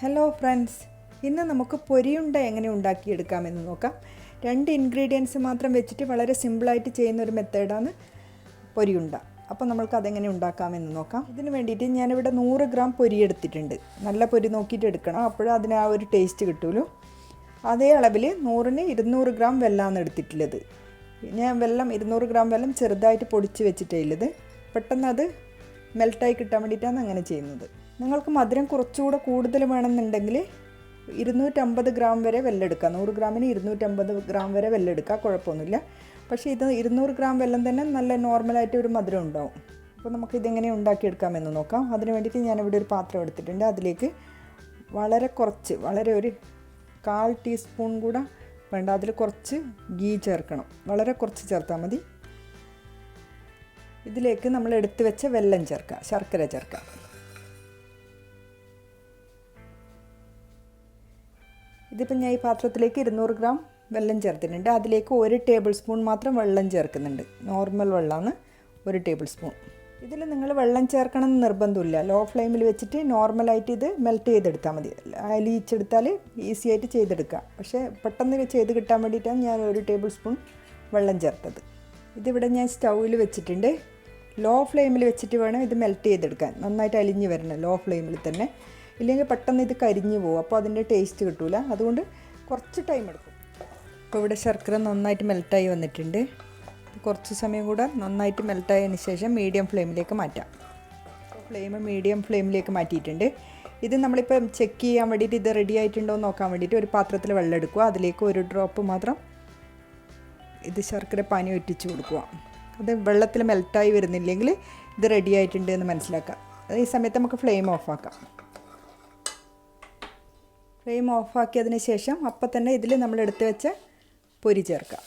Hello friends, ഇന്ന് നമുക്ക് പൊരിയുണ്ട എങ്ങനെ ഉണ്ടാക്കിയെടുക്കാമെന്ന് നോക്കാം. 2 ഇൻഗ്രീഡിയൻസ് മാത്രം വെച്ചിട്ട് വളരെ സിമ്പിളായിട്ട് ചെയ്യുന്ന ഒരു മെത്തേഡാണ് പൊരിയുണ്ട. അപ്പോൾ നമുക്ക് അതെങ്ങനെ ഉണ്ടാക്കാമെന്ന് നോക്കാം. ഇതിന് വേണ്ടിയിട്ട് ഞാനിവിടെ 100 ഗ്രാം പൊരി എടുത്തിട്ടുണ്ട്. നല്ല പൊരി നോക്കിയിട്ട് എടുക്കണം, അപ്പോഴും അതിന് ആ ഒരു ടേസ്റ്റ് കിട്ടുമല്ലോ. അതേ അളവിൽ 100ന് 200 ഗ്രാം വെല്ലമാണ് എടുത്തിട്ടുള്ളത്. ഞാൻ 200 ഗ്രാം വെല്ലം ചെറുതായിട്ട് പൊടിച്ച് വെച്ചിട്ടേ ഉള്ളത്. പെട്ടെന്ന് അത് മെൽട്ടായി കിട്ടാൻ വേണ്ടിയിട്ടാണ് അങ്ങനെ ചെയ്യുന്നത്. നിങ്ങൾക്ക് മധുരം കുറച്ചുകൂടെ കൂടുതൽ വേണമെന്നുണ്ടെങ്കിൽ 250 ഗ്രാം വരെ വെല്ലം എടുക്കുക. 100 ഗ്രാമിന് 250 ഗ്രാം വരെ വെല്ലം എടുക്കുക, കുഴപ്പമൊന്നുമില്ല. പക്ഷേ ഇത് 200 ഗ്രാം വെല്ലം തന്നെ നല്ല നോർമലായിട്ട് ഒരു മധുരം ഉണ്ടാവും. അപ്പോൾ നമുക്കിതെങ്ങനെ ഉണ്ടാക്കിയെടുക്കാമെന്ന് നോക്കാം. അതിന് വേണ്ടിയിട്ട് ഞാനിവിടെ ഒരു പാത്രം എടുത്തിട്ടുണ്ട്. അതിലേക്ക് വളരെ ഒരു 1/4 ടീസ്പൂൺ കൂടെ വേണ്ട, അതിൽ കുറച്ച് ഗീ ചേർക്കണം. വളരെ കുറച്ച് ചേർത്താൽ മതി. ഇതിലേക്ക് നമ്മൾ എടുത്തു വെച്ച വെല്ലം ചേർക്കുക, ശർക്കര ചേർക്കുക. ഇതിപ്പോൾ ഞാൻ ഈ പാത്രത്തിലേക്ക് 200 ഗ്രാം വെല്ലം ചേർത്തിട്ടുണ്ട്. അതിലേക്ക് 1 ടേബിൾ സ്പൂൺ മാത്രം വെള്ളം ചേർക്കുന്നുണ്ട്. നോർമൽ വെള്ളമാണ് 1 ടേബിൾ സ്പൂൺ. ഇതിൽ നിങ്ങൾ വെള്ളം ചേർക്കണം എന്ന് നിർബന്ധമില്ല. ലോ ഫ്ലെയിമിൽ വെച്ചിട്ട് നോർമലായിട്ട് ഇത് മെൽറ്റ് ചെയ്തെടുത്താൽ മതി. അലിയിച്ചെടുത്താൽ ഈസി ആയിട്ട് ചെയ്തെടുക്കാം. പക്ഷേ പെട്ടെന്ന് ചെയ്ത് കിട്ടാൻ വേണ്ടിയിട്ടാണ് ഞാൻ 1 ടേബിൾ സ്പൂൺ വെള്ളം ചേർത്തത്. ഇതിവിടെ ഞാൻ സ്റ്റൗവിൽ വെച്ചിട്ടുണ്ട്. ലോ ഫ്ലെയിമിൽ വെച്ചിട്ട് വേണം ഇത് മെൽറ്റ് ചെയ്തെടുക്കാൻ. നന്നായിട്ട് അലിഞ്ഞ് വരണം ലോ ഫ്ലെയിമിൽ തന്നെ, ഇല്ലെങ്കിൽ പെട്ടെന്ന് ഇത് കരിഞ്ഞു പോകും. അപ്പോൾ അതിൻ്റെ ടേസ്റ്റ് കിട്ടില്ല. അതുകൊണ്ട് കുറച്ച് ടൈം എടുക്കും. അപ്പോൾ ഇവിടെ ശർക്കര നന്നായിട്ട് മെൽറ്റായി വന്നിട്ടുണ്ട്. കുറച്ച് സമയം കൂടെ നന്നായിട്ട് മെൽറ്റായതിന് ശേഷം മീഡിയം ഫ്ലെയിമിലേക്ക് മാറ്റാം. മീഡിയം ഫ്ലെയിമിലേക്ക് മാറ്റിയിട്ടുണ്ട്. ഇത് നമ്മളിപ്പോൾ ചെക്ക് ചെയ്യാൻ വേണ്ടിയിട്ട് ഇത് റെഡി ആയിട്ടുണ്ടോ എന്ന് നോക്കാൻ വേണ്ടിയിട്ട് ഒരു പാത്രത്തിൽ വെള്ളം എടുക്കുക. അതിലേക്ക് 1 ഡ്രോപ്പ് മാത്രം ഇത് ശർക്കര പാനി ഒറ്റിച്ച് കൊടുക്കുക. അത് വെള്ളത്തിൽ മെൽറ്റായി വരുന്നില്ലെങ്കിൽ ഇത് റെഡി ആയിട്ടുണ്ട് എന്ന് മനസ്സിലാക്കാം. ഈ സമയത്ത് നമുക്ക് ഫ്ലെയിം ഓഫാക്കാം. ഫ്ലെയിം ഓഫാക്കിയതിന് ശേഷം അപ്പം തന്നെ ഇതിൽ നമ്മൾ എടുത്ത് വെച്ച പൊരി ചേർക്കാം.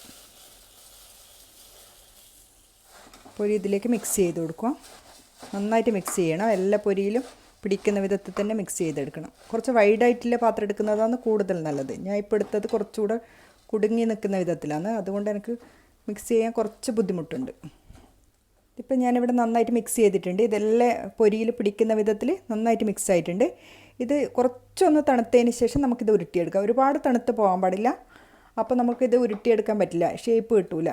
പൊരി ഇതിലേക്ക് മിക്സ് ചെയ്ത് കൊടുക്കുക. നന്നായിട്ട് മിക്സ് ചെയ്യണം. എല്ലാ പൊരിയിലും പിടിക്കുന്ന വിധത്തിൽ തന്നെ മിക്സ് ചെയ്തെടുക്കണം. കുറച്ച് വൈഡായിട്ടുള്ള പാത്രം എടുക്കുന്നതാണ് കൂടുതൽ നല്ലത്. ഞാൻ ഇപ്പോൾ എടുത്തത് കുറച്ചുകൂടെ കുടുങ്ങി നിൽക്കുന്ന വിധത്തിലാണ്. അതുകൊണ്ട് എനിക്ക് മിക്സ് ചെയ്യാൻ കുറച്ച് ബുദ്ധിമുട്ടുണ്ട്. ഇപ്പം ഞാനിവിടെ നന്നായിട്ട് മിക്സ് ചെയ്തിട്ടുണ്ട്. ഇതെല്ലാം പൊരിയിൽ പിടിക്കുന്ന വിധത്തിൽ നന്നായിട്ട് മിക്സ് ആയിട്ടുണ്ട്. ഇത് കുറച്ചൊന്ന് തണുത്തതിന് ശേഷം നമുക്കിത് ഉരുട്ടിയെടുക്കാം. ഒരുപാട് തണുത്ത് പോകാൻ പാടില്ല. അപ്പോൾ നമുക്കിത് ഉരുട്ടിയെടുക്കാൻ പറ്റില്ല, ഷേപ്പ് കിട്ടൂല.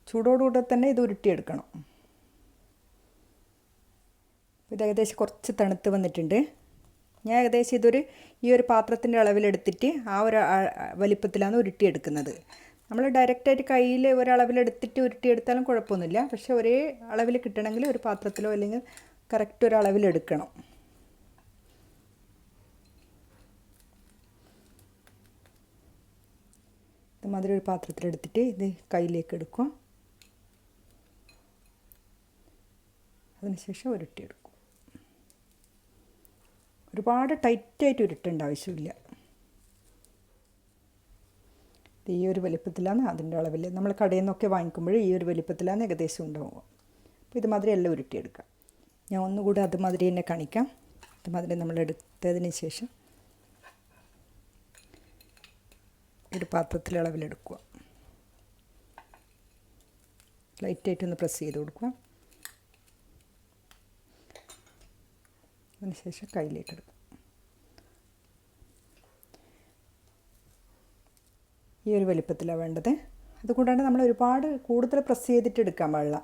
ചൂടോടുകൂടെ തന്നെ ഇത് ഉരുട്ടിയെടുക്കണം. ഇത് ഏകദേശം കുറച്ച് തണുത്ത് വന്നിട്ടുണ്ട്. ഞാൻ ഏകദേശം ഈ ഒരു പാത്രത്തിൻ്റെ അളവിലെടുത്തിട്ട് ആ ഒരു വലിപ്പത്തിലാണ് ഉരുട്ടിയെടുക്കുന്നത്. നമ്മൾ ഡയറക്റ്റായിട്ട് കയ്യിൽ ഒരളവിലെടുത്തിട്ട് ഉരുട്ടിയെടുത്താലും കുഴപ്പമൊന്നുമില്ല. പക്ഷേ ഒരേ അളവിൽ കിട്ടണമെങ്കിൽ ഒരു പാത്രത്തിലോ അല്ലെങ്കിൽ കറക്റ്റ് ഒരു അളവിലെടുക്കണം. ഇതുമാതിരി ഒരു പാത്രത്തിലെടുത്തിട്ട് ഇത് കയ്യിലേക്ക് എടുക്കുക. അതിനുശേഷം ഉരുട്ടിയെടുക്കും. ഒരുപാട് ടൈറ്റായിട്ട് ഉരുട്ടേണ്ട ആവശ്യമില്ല. ഈ ഒരു വലിപ്പത്തിലാണ് അതിൻ്റെ അളവിൽ. നമ്മൾ കടയിൽ നിന്നൊക്കെ വാങ്ങിക്കുമ്പോൾ ഈ ഒരു വലിപ്പത്തിലാണ് ഏകദേശം ഉണ്ടാവുക. അപ്പോൾ ഇതുമാതിരി എല്ലാം ഉരുട്ടിയെടുക്കാം. ഞാൻ ഒന്നുകൂടി അതുമാതിരി തന്നെ കാണിക്കാം. അതുമാതിരി നമ്മൾ എടുത്തതിന് ശേഷം ഒരു പാത്രത്തിൽ അളവിലെടുക്കുക. ലൈറ്റായിട്ടൊന്ന് പ്രസ് ചെയ്ത് കൊടുക്കുക. അതിനുശേഷം കയ്യിലേക്ക് എടുക്കുക. ഈ ഒരു വലിപ്പത്തിലാണ് വേണ്ടത്. അതുകൂടാണ്ട് നമ്മൾ ഒരുപാട് കൂടുതൽ പ്രസ് ചെയ്തിട്ട് എടുക്കാൻ പാടില്ല.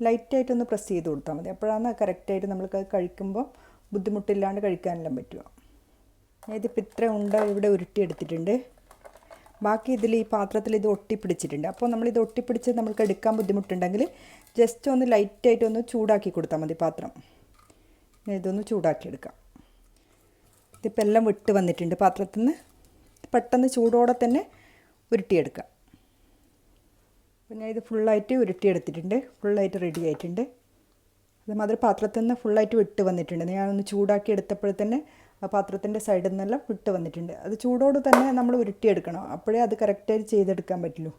ലൈറ്റായിട്ടൊന്ന് പ്രസ് ചെയ്ത് കൊടുത്താൽ മതി. അപ്പോഴാണ് കറക്റ്റായിട്ട് നമ്മൾക്ക് കഴിക്കുമ്പോൾ ബുദ്ധിമുട്ടില്ലാണ്ട് കഴിക്കാനെല്ലാം പറ്റുക. ഇതിപ്പോൾ ഇത്ര ഉണ്ട ഇവിടെ ഉരുട്ടിയെടുത്തിട്ടുണ്ട്. ബാക്കി ഇതിൽ ഈ പാത്രത്തിൽ ഇത് ഒട്ടിപ്പിടിച്ചിട്ടുണ്ട്. അപ്പോൾ നമ്മളിത് ഒട്ടിപ്പിടിച്ച് നമുക്ക് എടുക്കാൻ ബുദ്ധിമുട്ടുണ്ടെങ്കിൽ ജസ്റ്റ് ഒന്ന് ലൈറ്റായിട്ടൊന്ന് ചൂടാക്കി കൊടുത്താൽ മതി പാത്രം. ഇതൊന്ന് ചൂടാക്കിയെടുക്കാം. ഇതിപ്പോൾ എല്ലാം വിട്ട് വന്നിട്ടുണ്ട് പാത്രത്തിൽ നിന്ന്. പെട്ടെന്ന് ചൂടോടെ തന്നെ ഉരുട്ടിയെടുക്കാം. അപ്പോൾ ഞാൻ ഇത് ഫുള്ളായിട്ട് ഉരുട്ടിയെടുത്തിട്ടുണ്ട്. ഫുള്ളായിട്ട് റെഡി ആയിട്ടുണ്ട്. അതുമാതിരി പാത്രത്തിൽ നിന്ന് ഫുള്ളായിട്ട് വിട്ട് വന്നിട്ടുണ്ട്. ഞാനൊന്ന് ചൂടാക്കി എടുത്തപ്പോൾ തന്നെ ആ പാത്രത്തിൻ്റെ സൈഡിൽ നിന്നെല്ലാം വിട്ട് വന്നിട്ടുണ്ട്. അത് ചൂടോട് തന്നെ നമ്മൾ ഉരുട്ടിയെടുക്കണം. അപ്പോഴേ അത് കറക്റ്റായിട്ട് ചെയ്തെടുക്കാൻ പറ്റുള്ളൂ.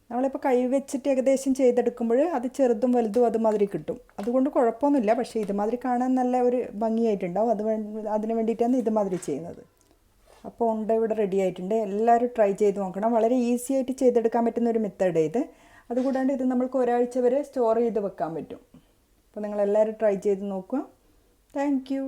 നമ്മളിപ്പോൾ കൈ വെച്ചിട്ട് ഏകദേശം ചെയ്തെടുക്കുമ്പോൾ അത് ചെറുതും വലുതും അതുമാതിരി കിട്ടും. അതുകൊണ്ട് കുഴപ്പമൊന്നുമില്ല. പക്ഷേ ഇതുമാതിരി കാണാൻ നല്ല ഒരു ഭംഗിയായിട്ടുണ്ടാവും. അതിന് വേണ്ടിയിട്ടാണ് ഇതുമാതിരി ചെയ്യുന്നത്. അപ്പോൾ ഉണ്ട ഇവിടെ റെഡി ആയിട്ടുണ്ട്. എല്ലാവരും ട്രൈ ചെയ്ത് നോക്കണം. വളരെ ഈസി ആയിട്ട് ചെയ്തെടുക്കാൻ പറ്റുന്ന ഒരു മെത്തേഡ് ഇത്. അതുകൂടാണ്ട് ഇത് നമുക്ക് ഒരാഴ്ച വരെ സ്റ്റോർ ചെയ്ത് വെക്കാൻ പറ്റും. അപ്പോൾ നിങ്ങളെല്ലാവരും ട്രൈ ചെയ്ത് നോക്കുക. Thank you.